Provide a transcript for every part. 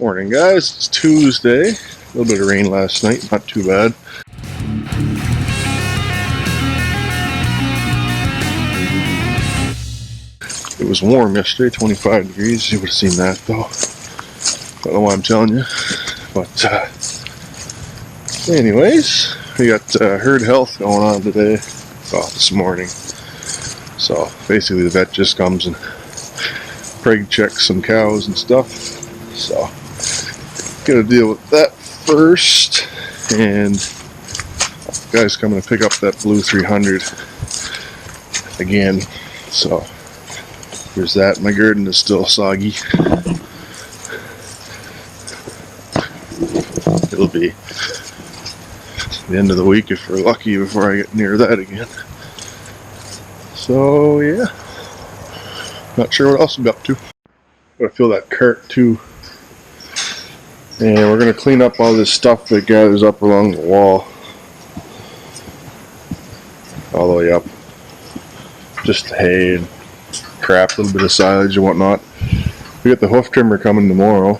Morning, guys. It's Tuesday. A little bit of rain last night, not too bad. It was warm yesterday, 25 degrees. You would have seen that though. Don't know why I'm telling you. But anyways, we got herd health going on today. This morning. So basically the vet just comes and preg checks some cows and stuff. So gotta deal with that first. And guy's coming to pick up that blue 300 again. So there's that. My garden is still soggy. It'll be the end of the week if we're lucky before I get near that again. So yeah, not sure what else I'm up to. Gotta fill that cart too. And we're gonna clean up all this stuff that gathers up along the wall. All the way up. Just hay and crap, a little bit of silage and whatnot. We got the hoof trimmer coming tomorrow,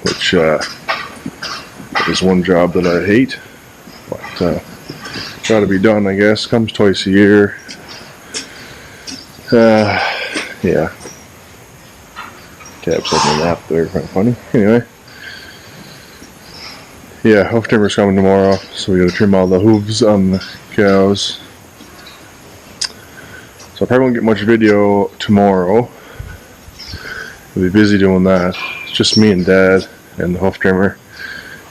which is one job that I hate, but gotta be done, I guess. Comes twice a year. Yeah. Tab's having a nap there, kind of funny. Anyway, yeah, hoof trimmer's coming tomorrow, so we gotta trim all the hooves on the cows. So I probably won't get much video tomorrow. We'll be busy doing that. It's just me and Dad and the hoof trimmer.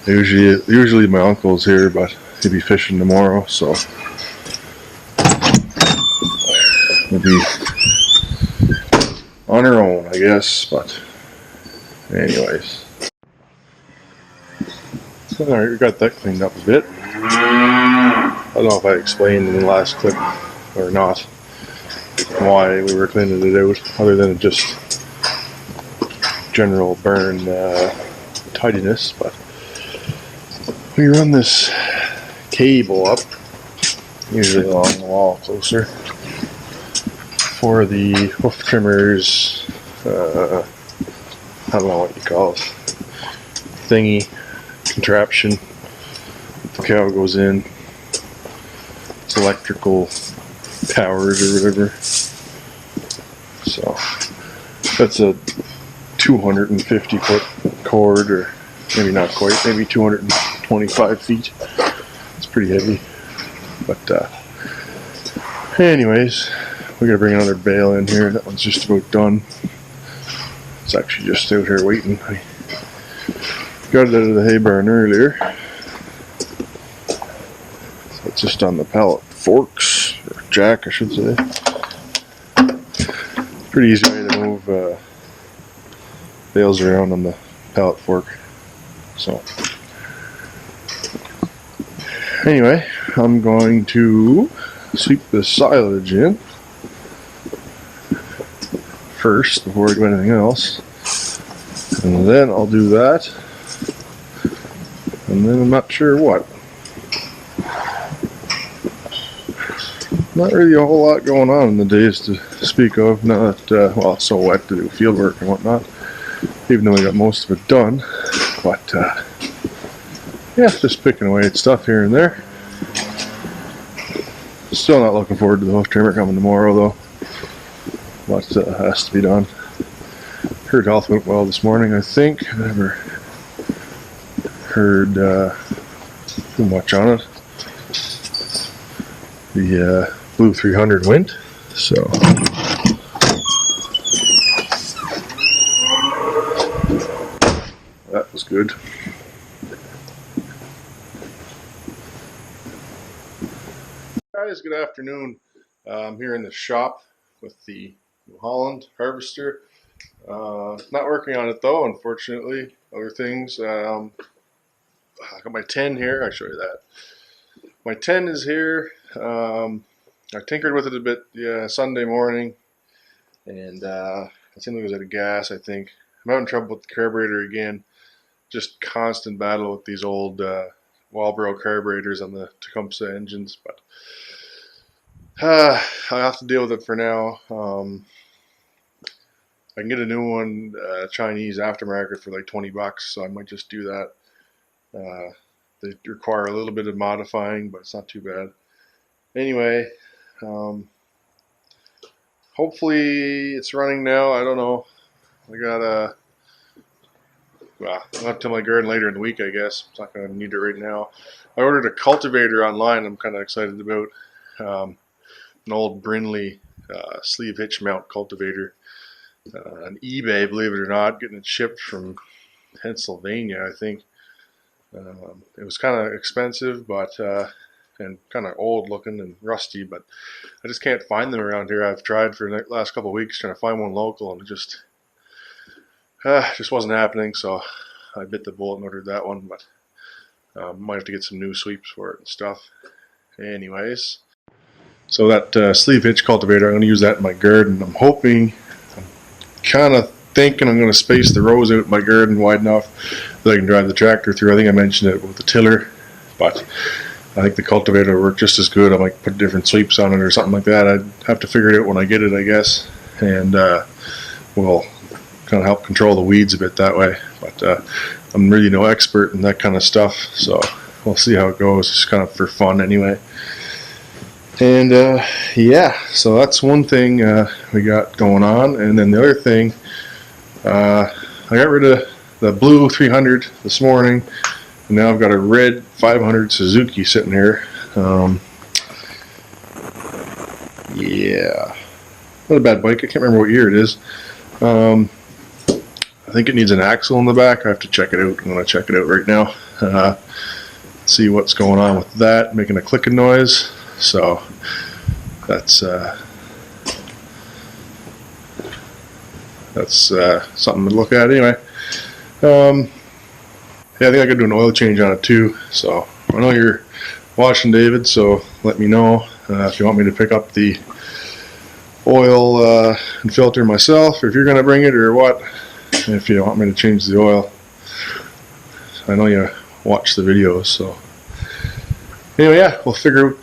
Usually my uncle's here, but he'll be fishing tomorrow, so we'll be on our own, I guess. But anyways, alright, we got that cleaned up a bit. I don't know if I explained in the last clip or not why we were cleaning it out, other than just general burn tidiness. But we run this cable up, usually along the wall closer, for the hoof trimmers, I don't know what you call it, thingy, contraption. The cow goes in, it's electrical powered or whatever. So that's a 250 foot cord, or maybe not quite, maybe 225 feet. It's pretty heavy. But anyways, we gotta bring another bale in here. That one's just about done. It's actually just out here waiting. I got it out of the hay barn earlier. So it's just on the pallet forks, or jack I should say. Pretty easy way to move bales around on the pallet fork. So anyway, I'm going to sweep the silage in first before I do anything else, and then I'll do that, and then I'm not sure what. Not really a whole lot going on in the days to speak of, now that well, it's so wet to do field work and whatnot, even though I got most of it done. But yeah, just picking away at stuff here and there. Still not looking forward to the hoof trimmer coming tomorrow though. Lots has to be done. Herd health went well this morning, I think. I never heard too much on it. The blue 300 went, so that was good. Guys, good afternoon. I'm here in the shop with the New Holland harvester. Not working on it though, unfortunately. Other things. I got my 10 here. I'll show you that. My 10 is here. I tinkered with it a bit Sunday morning, and it seemed like it was out of gas, I think. I'm having trouble with the carburetor again. Just constant battle with these old Walbro carburetors on the Tecumseh engines, but I have to deal with it for now. I can get a new one, Chinese aftermarket, for like 20 bucks, so I might just do that. They require a little bit of modifying, but it's not too bad. Anyway, hopefully it's running now. I don't know. I got well, I'll have to tell my garden later in the week, I guess. I'm not going to need it right now. I ordered a cultivator online I'm kind of excited about. An old Brinley sleeve hitch mount cultivator. On eBay, believe it or not, getting it shipped from Pennsylvania, I think. It was kind of expensive, but and kind of old looking and rusty, but I just can't find them around here. I've tried for the last couple of weeks trying to find one local, and it just wasn't happening. So I bit the bullet and ordered that one, but might have to get some new sweeps for it and stuff. Anyways, so that sleeve hitch cultivator, I'm going to use that in my garden. I'm kind of thinking I'm going to space the rows out in my garden wide enough that I can drive the tractor through. I think I mentioned it with the tiller, but I think the cultivator will work just as good. I might put different sweeps on it or something like that. I'd have to figure it out when I get it, I guess, and we'll kind of help control the weeds a bit that way. But I'm really no expert in that kind of stuff, so we'll see how it goes. It's kind of for fun anyway. And yeah, so that's one thing we got going on. And then the other thing, I got rid of the blue 300 this morning, and now I've got a red 500 Suzuki sitting here. Yeah, not a bad bike. I can't remember what year it is. I think it needs an axle in the back. I have to check it out. I'm going to check it out right now. See what's going on with that, making a clicking noise. So that's something to look at anyway. Yeah, I think I could do an oil change on it too. So I know you're watching, David, so let me know if you want me to pick up the oil and filter myself, if you're going to bring it or what, if you want me to change the oil. I know you watch the videos, so anyway, yeah, we'll figure out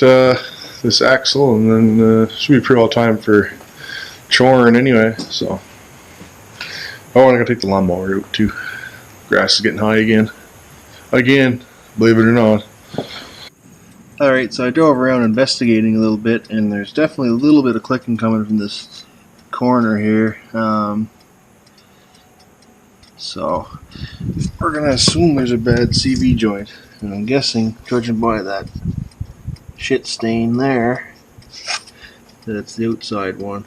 this axle, and then should be pretty well time for choring anyway. So, oh, and I gotta take the lawnmower out too. Grass is getting high again, believe it or not. Alright, so I drove around investigating a little bit, and there's definitely a little bit of clicking coming from this corner here. So we're gonna assume there's a bad CV joint, and I'm guessing, judging by that shit stain there, that's the outside one.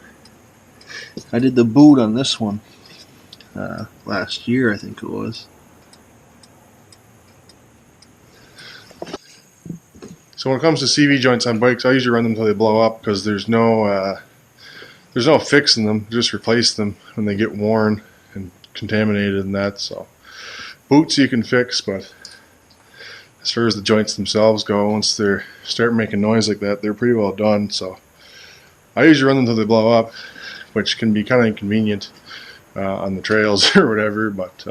I did the boot on this one last year, I think it was. So when it comes to CV joints on bikes, I usually run them until they blow up, because there's no fixing them. Just replace them when they get worn and contaminated and that. So boots you can fix, but as far as the joints themselves go, once they start making noise like that, they're pretty well done. So I usually run them until they blow up, which can be kind of inconvenient on the trails or whatever. But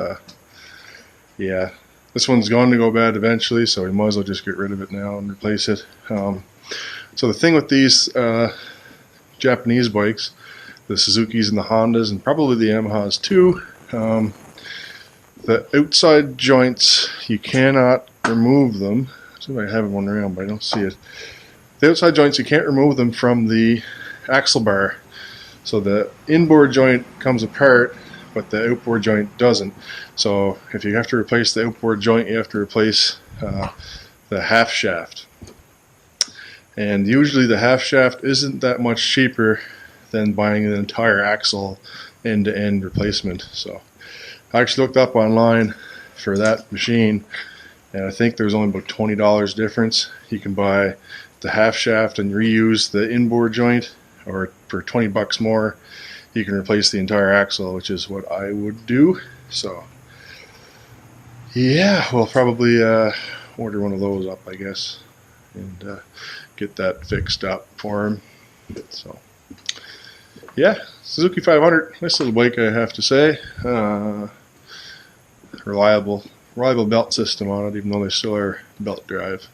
yeah, this one's going to go bad eventually, so we might as well just get rid of it now and replace it. So the thing with these Japanese bikes, the Suzukis and the Hondas, and probably the Yamahas too, the outside joints, you cannot remove them. See if I have one around, but I don't see it. The outside joints, you can't remove them from the axle bar. So the inboard joint comes apart, but the outboard joint doesn't. So if you have to replace the outboard joint, you have to replace the half shaft. And usually the half shaft isn't that much cheaper than buying an entire axle end-to-end replacement. So I actually looked up online for that machine, and I think there's only about $20 difference. You can buy the half shaft and reuse the inboard joint, or for 20 bucks more you can replace the entire axle, which is what I would do. So yeah, we'll probably order one of those up, I guess, and get that fixed up for him. So yeah, Suzuki 500, nice little bike, I have to say. Reliable belt system on it, even though they still are belt drive.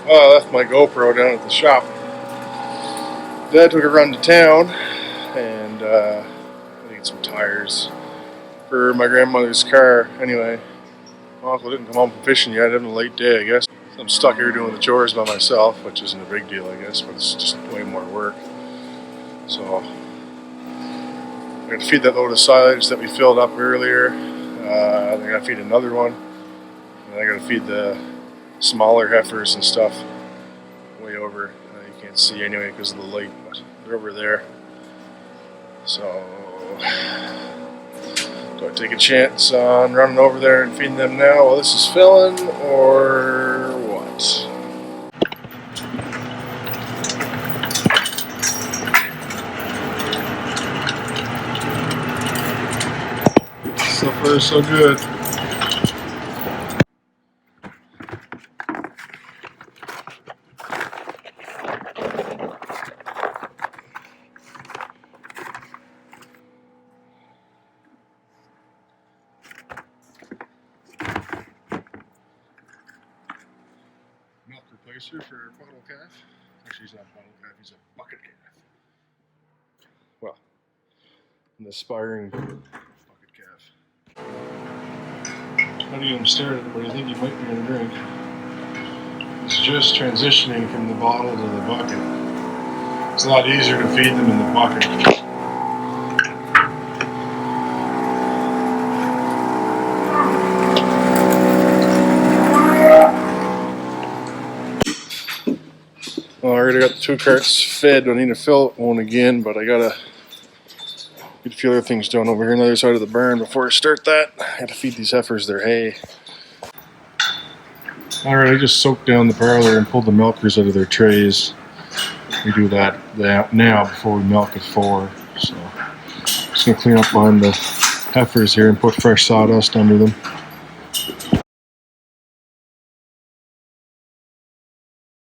Well, I left my GoPro down at the shop. Dad took a run to town and I need some tires for my grandmother's car. Anyway, my uncle didn't come home from fishing yet. Having a late day, I guess. So I'm stuck here doing the chores by myself, which isn't a big deal, I guess, but it's just way more work. So I got to feed that load of silage that we filled up earlier. I got to feed another one, and I got to feed the smaller heifers and stuff way over. You can't see anyway because of the light, but they're over there. So do I take a chance on running over there and feeding them now while this is filling, or what? So far, so good. Milk replacer for bottle calf. Actually, he's not a bottle calf, he's a bucket calf. Well, an aspiring bucket calf. How do you get him started? What do you think he might be going to drink? He's just transitioning from the bottle to the bucket. It's a lot easier to feed them in the bucket. Well, I already got the 2 carts fed. I need to fill one again, but I gotta get a few other things done over here on the other side of the barn before I start that. I gotta feed these heifers their hay. Alright, I just soaked down the parlor and pulled the milkers out of their trays. We do that now before we milk at 4. So, just gonna clean up on the heifers here and put fresh sawdust under them.